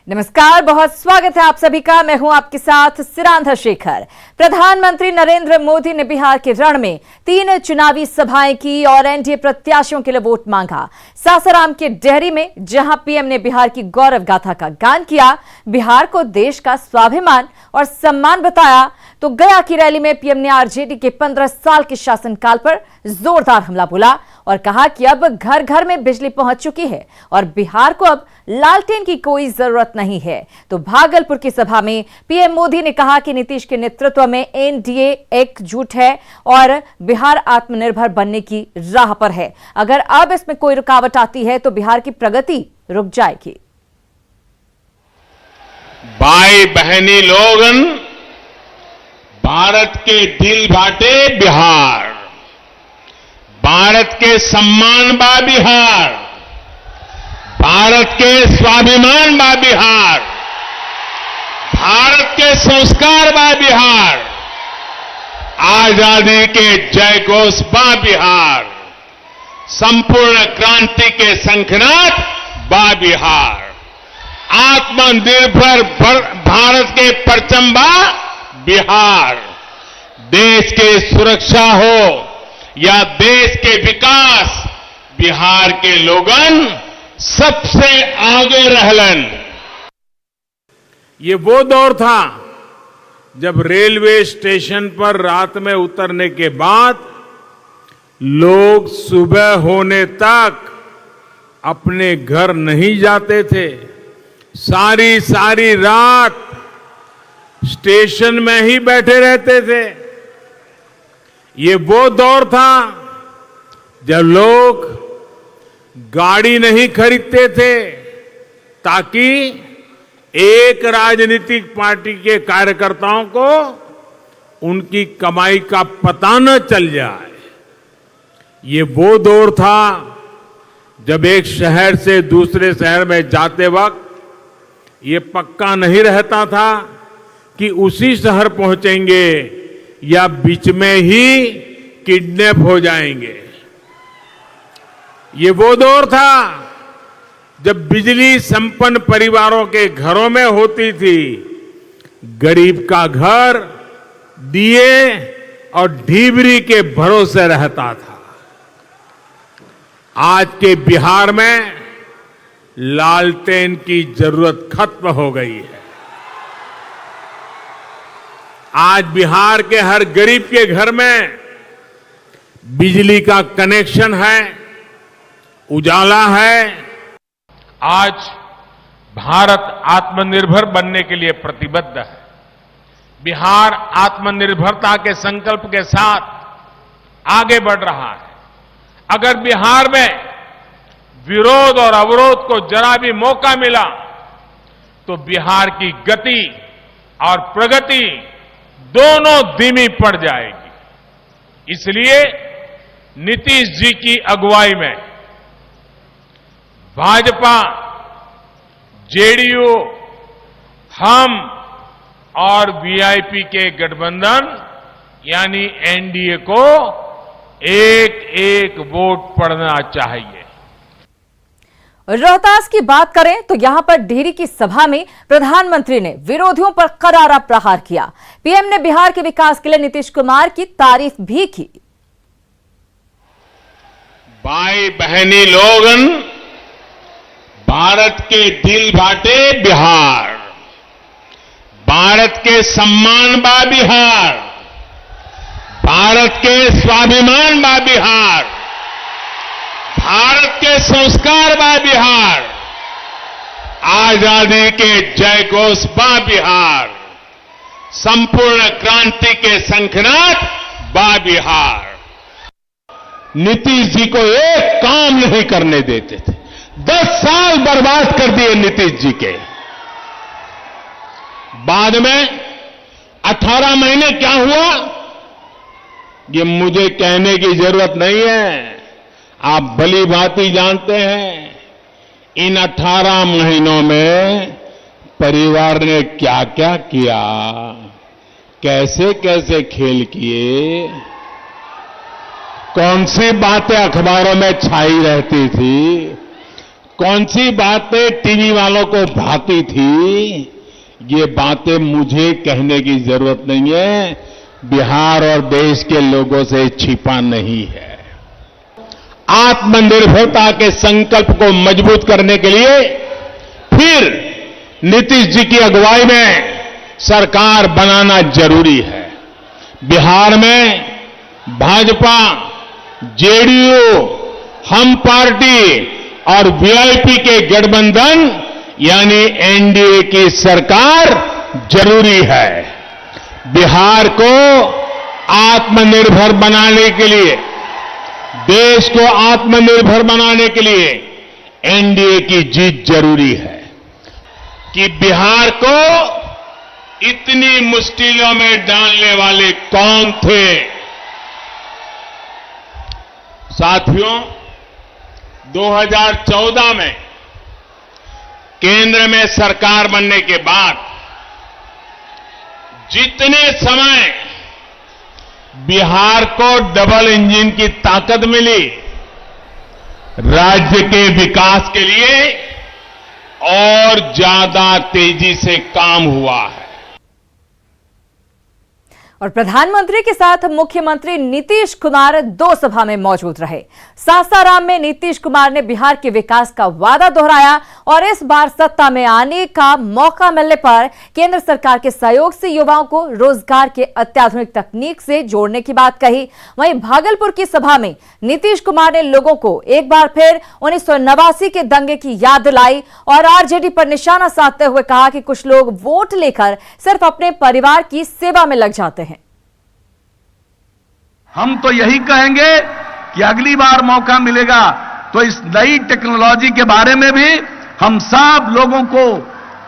नमस्कार, बहुत स्वागत है आप सभी का। मैं हूं आपके साथ सिरांधा शेखर। प्रधानमंत्री नरेंद्र मोदी ने बिहार के रण में 3 चुनावी सभाएं की और एनडीए प्रत्याशियों के लिए वोट मांगा। सासाराम के डेहरी में जहां पीएम ने बिहार की गौरव गाथा का गान किया, बिहार को देश का स्वाभिमान और सम्मान बताया, तो गया की रैली में पीएम ने आरजेडी के 15 साल के शासनकाल पर जोरदार हमला बोला और कहा कि अब घर घर में बिजली पहुंच चुकी है और बिहार को अब लालटेन की कोई जरूरत नहीं है। तो भागलपुर की सभा में पीएम मोदी ने कहा कि नीतीश के नेतृत्व में एनडीए एकजुट है और बिहार आत्मनिर्भर बनने की राह पर है। अगर अब इसमें कोई रुकावट आती है तो बिहार की प्रगति रुक जाएगी। भाई बहनी लोगन, भारत के दिल बाटे बिहार, भारत के सम्मान बा बिहार, भारत के स्वाभिमान बा बिहार, भारत के संस्कार बा बिहार, आजादी के जयघोष बा बिहार, संपूर्ण क्रांति के शंखनाद बा बिहार, आत्मनिर्भर भारत के परचम बा बिहार। देश की सुरक्षा हो या देश के विकास, बिहार के लोगन सबसे आगे रहलन। ये वो दौर था जब रेलवे स्टेशन पर रात में उतरने के बाद लोग सुबह होने तक अपने घर नहीं जाते थे, सारी सारी रात स्टेशन में ही बैठे रहते थे। ये वो दौर था जब लोग गाड़ी नहीं खरीदते थे ताकि एक राजनीतिक पार्टी के कार्यकर्ताओं को उनकी कमाई का पता न चल जाए। ये वो दौर था जब एक शहर से दूसरे शहर में जाते वक्त ये पक्का नहीं रहता था कि उसी शहर पहुंचेंगे या बीच में ही किडनैप हो जाएंगे। ये वो दौर था जब बिजली संपन्न परिवारों के घरों में होती थी, गरीब का घर दिए और ढीबरी के भरोसे रहता था। आज के बिहार में लालटेन की जरूरत खत्म हो गई है। आज बिहार के हर गरीब के घर में बिजली का कनेक्शन है, उजाला है। आज भारत आत्मनिर्भर बनने के लिए प्रतिबद्ध है। बिहार आत्मनिर्भरता के संकल्प के साथ आगे बढ़ रहा है। अगर बिहार में विरोध और अवरोध को जरा भी मौका मिला तो बिहार की गति और प्रगति दोनों धीमी पड़ जाएगी। इसलिए नीतीश जी की अगुवाई में भाजपा, जेडीयू, हम और वीआईपी के गठबंधन यानी एनडीए को एक एक वोट पड़ना चाहिए। रोहतास की बात करें तो यहां पर डेहरी की सभा में प्रधानमंत्री ने विरोधियों पर करारा प्रहार किया। पीएम ने बिहार के विकास के लिए नीतीश कुमार की तारीफ भी की। भाई बहनी लोगन, भारत के दिल बाटे बिहार, भारत के सम्मान बा बिहार, भारत के स्वाभिमान बा बिहार, भारत के संस्कार बा बिहार, आजादी के जयघोष बा बिहार, संपूर्ण क्रांति के शंखनाद बा बिहार। नीतीश जी को एक काम नहीं करने देते थे। 10 साल बर्बाद कर दिए नीतीश जी के। बाद में 18 महीने क्या हुआ, ये मुझे कहने की जरूरत नहीं है, आप भली भांति जानते हैं। इन 18 महीनों में परिवार ने क्या क्या किया, कैसे कैसे खेल किए, कौन सी बातें अखबारों में छाई रहती थी, कौन सी बातें टीवी वालों को भाती थी, ये बातें मुझे कहने की जरूरत नहीं है, बिहार और देश के लोगों से छिपा नहीं है। आत्मनिर्भरता के संकल्प को मजबूत करने के लिए फिर नीतीश जी की अगुवाई में सरकार बनाना जरूरी है। बिहार में भाजपा, जेडीयू, हम पार्टी और वीआईपी के गठबंधन यानी एनडीए की सरकार जरूरी है। बिहार को आत्मनिर्भर बनाने के लिए, देश को आत्मनिर्भर बनाने के लिए एनडीए की जीत जरूरी है। कि बिहार को इतनी मुश्किलों में डालने वाले कौन थे? साथियों, 2014 में केंद्र में सरकार बनने के बाद जितने समय बिहार को डबल इंजन की ताकत मिली, राज्य के विकास के लिए और ज्यादा तेजी से काम हुआ है। और प्रधानमंत्री के साथ मुख्यमंत्री नीतीश कुमार दो सभा में मौजूद रहे। सासाराम में नीतीश कुमार ने बिहार के विकास का वादा दोहराया और इस बार सत्ता में आने का मौका मिलने पर केंद्र सरकार के सहयोग से युवाओं को रोजगार के अत्याधुनिक तकनीक से जोड़ने की बात कही। वहीं भागलपुर की सभा में नीतीश कुमार ने लोगों को एक बार फिर 1989 के दंगे की याद दिलाई और आरजेडी पर निशाना साधते हुए कहा कि कुछ लोग वोट लेकर सिर्फ अपने परिवार की सेवा में लग जाते हैं। हम तो यही कहेंगे कि अगली बार मौका मिलेगा तो इस नई टेक्नोलॉजी के बारे में भी हम सब लोगों को,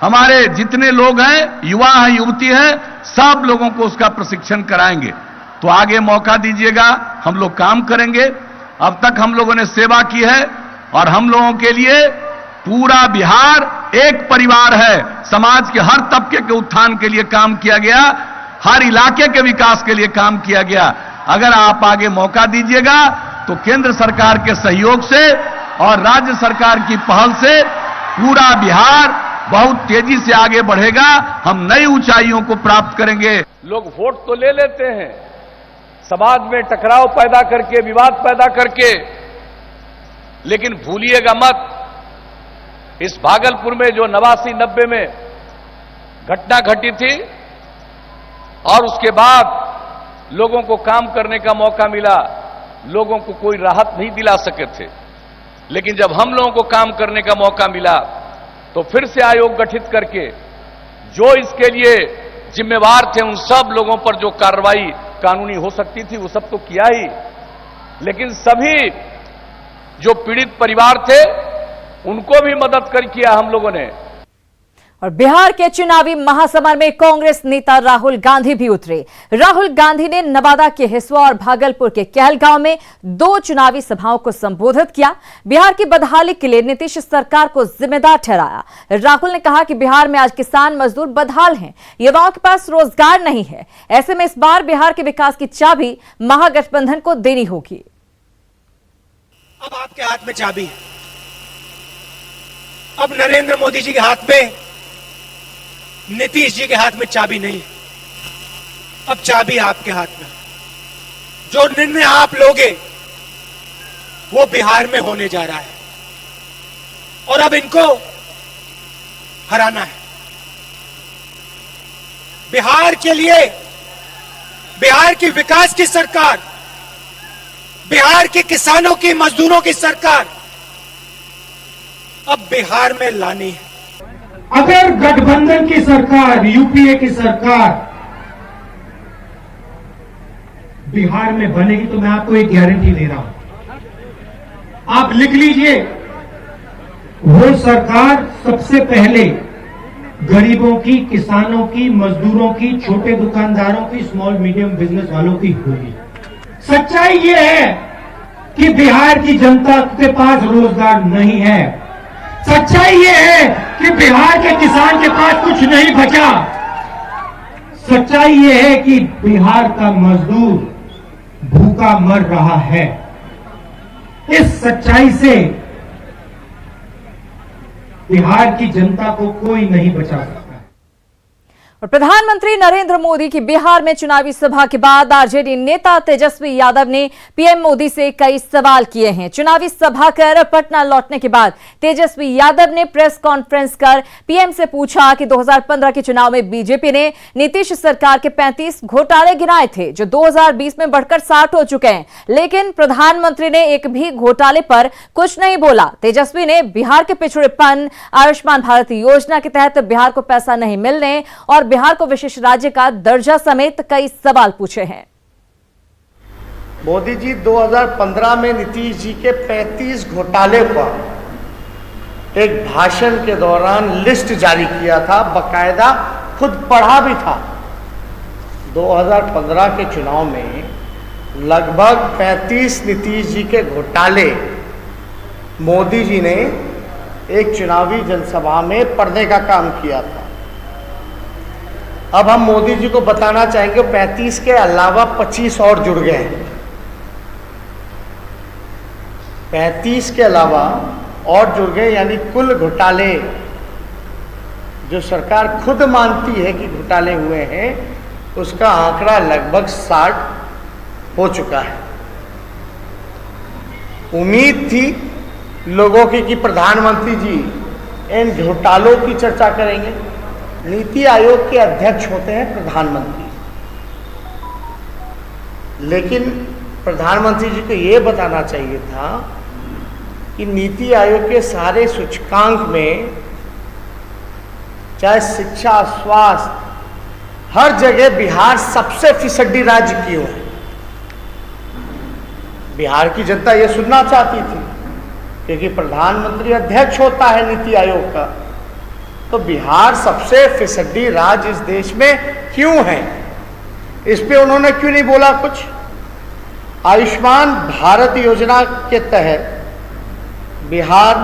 हमारे जितने लोग हैं, युवा हैं, युवती हैं, सब लोगों को उसका प्रशिक्षण कराएंगे। तो आगे मौका दीजिएगा, हम लोग काम करेंगे। अब तक हम लोगों ने सेवा की है और हम लोगों के लिए पूरा बिहार एक परिवार है। समाज के हर तबके के उत्थान के लिए काम किया गया, हर इलाके के विकास के लिए काम किया गया। अगर आप आगे मौका दीजिएगा तो केंद्र सरकार के सहयोग से और राज्य सरकार की पहल से पूरा बिहार बहुत तेजी से आगे बढ़ेगा। हम नई ऊंचाइयों को प्राप्त करेंगे। लोग वोट तो ले लेते हैं, समाज में टकराव पैदा करके, विवाद पैदा करके, लेकिन भूलिएगा मत, इस भागलपुर में जो 89-90 में घटना घटी थी और उसके बाद लोगों को काम करने का मौका मिला, लोगों को कोई राहत नहीं दिला सके थे, लेकिन जब हम लोगों को काम करने का मौका मिला तो फिर से आयोग गठित करके जो इसके लिए जिम्मेवार थे उन सब लोगों पर जो कार्रवाई कानूनी हो सकती थी वो सब तो किया ही, लेकिन सभी जो पीड़ित परिवार थे उनको भी मदद कर किया हम लोगों ने। और बिहार के चुनावी महासमर में कांग्रेस नेता राहुल गांधी भी उतरे। राहुल गांधी ने नवादा के हिसुआ और भागलपुर के कहलगांव में 2 चुनावी सभाओं को संबोधित किया। बिहार की बदहाली के लिए नीतीश सरकार को जिम्मेदार ठहराया। राहुल ने कहा कि बिहार में आज किसान मजदूर बदहाल हैं, युवाओं के पास रोजगार नहीं है। ऐसे में इस बार बिहार के विकास की चाबी महागठबंधन को देनी होगी। अब आपके हाथ में चाबी है। अब नरेंद्र मोदी जी के हाथ में, नीतीश जी के हाथ में चाबी नहीं है। अब चाबी आपके हाथ में। जो निर्णय आप लोगे वो बिहार में होने जा रहा है और अब इनको हराना है। बिहार के लिए, बिहार की विकास की सरकार, बिहार के किसानों की, मजदूरों की सरकार अब बिहार में लानी है। अगर गठबंधन की सरकार, यूपीए की सरकार बिहार में बनेगी तो मैं आपको एक गारंटी दे रहा हूं, आप लिख लीजिए, वो सरकार सबसे पहले गरीबों की, किसानों की, मजदूरों की, छोटे दुकानदारों की, स्मॉल मीडियम बिजनेस वालों की होगी। सच्चाई ये है कि बिहार की जनता के पास रोजगार नहीं है। सच्चाई ये है कि बिहार के किसान के पास कुछ नहीं बचा। सच्चाई ये है कि बिहार का मजदूर भूखा मर रहा है। इस सच्चाई से बिहार की जनता को कोई नहीं बचा सकता। और प्रधानमंत्री नरेंद्र मोदी की बिहार में चुनावी सभा के बाद आरजेडी नेता तेजस्वी यादव ने पीएम मोदी से कई सवाल किए हैं। चुनावी सभा कर पटना लौटने के बाद तेजस्वी यादव ने प्रेस कॉन्फ्रेंस कर पीएम से पूछा कि 2015 के चुनाव में बीजेपी ने नीतीश सरकार के 35 घोटाले गिनाए थे, जो 2020 में बढ़कर 60 हो चुके हैं, लेकिन प्रधानमंत्री ने एक भी घोटाले पर कुछ नहीं बोला। तेजस्वी ने बिहार के पिछड़ेपन, आयुष्मान भारत योजना के तहत बिहार को पैसा नहीं मिलने और बिहार को विशेष राज्य का दर्जा समेत कई सवाल पूछे हैं। मोदी जी 2015 में नीतीश जी के 35 घोटाले पर एक भाषण के दौरान लिस्ट जारी किया था, बकायदा खुद पढ़ा भी था। 2015 के चुनाव में लगभग 35 नीतीश जी के घोटाले मोदी जी ने एक चुनावी जनसभा में पढ़ने का काम किया था। अब हम मोदी जी को बताना चाहेंगे 35 के अलावा 25 और जुड़ गए हैं। 35 के अलावा और जुड़ गए, यानी कुल घोटाले जो सरकार खुद मानती है कि घोटाले हुए हैं, उसका आंकड़ा लगभग 60 हो चुका है। उम्मीद थी लोगों की कि प्रधानमंत्री जी इन घोटालों की चर्चा करेंगे। नीति आयोग के अध्यक्ष होते हैं प्रधानमंत्री, लेकिन प्रधानमंत्री जी को यह बताना चाहिए था कि नीति आयोग के सारे सूचकांक में, चाहे शिक्षा, स्वास्थ्य, हर जगह बिहार सबसे फिसड्डी राज्य क्यों है। बिहार की जनता यह सुनना चाहती थी, क्योंकि प्रधानमंत्री अध्यक्ष होता है नीति आयोग का, तो बिहार सबसे फिसड्डी राज्य इस देश में क्यों है, इस पे उन्होंने क्यों नहीं बोला कुछ। आयुष्मान भारत योजना के तहत बिहार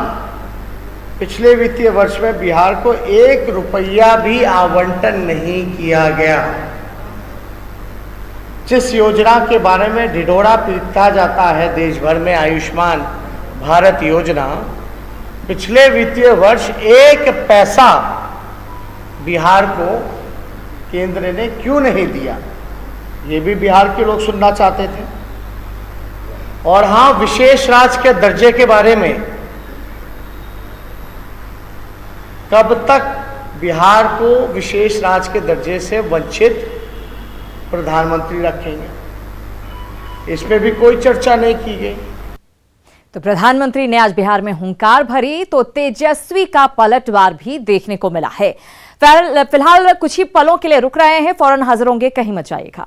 पिछले वित्तीय वर्ष में बिहार को 1 रुपया भी आवंटन नहीं किया गया। जिस योजना के बारे में ढिढोरा पीटा जाता है देश भर में, आयुष्मान भारत योजना, पिछले वित्तीय वर्ष 1 पैसा बिहार को केंद्र ने क्यों नहीं दिया, ये भी बिहार के लोग सुनना चाहते थे। और हाँ, विशेष राज्य के दर्जे के बारे में कब तक बिहार को विशेष राज्य के दर्जे से वंचित प्रधानमंत्री रखेंगे, इसमें भी कोई चर्चा नहीं की गई। तो प्रधानमंत्री ने आज बिहार में हुंकार भरी तो तेजस्वी का पलटवार भी देखने को मिला है। फिलहाल कुछ ही पलों के लिए रुक रहे हैं, फौरन हाजिर होंगे, कहीं मत जाइएगा।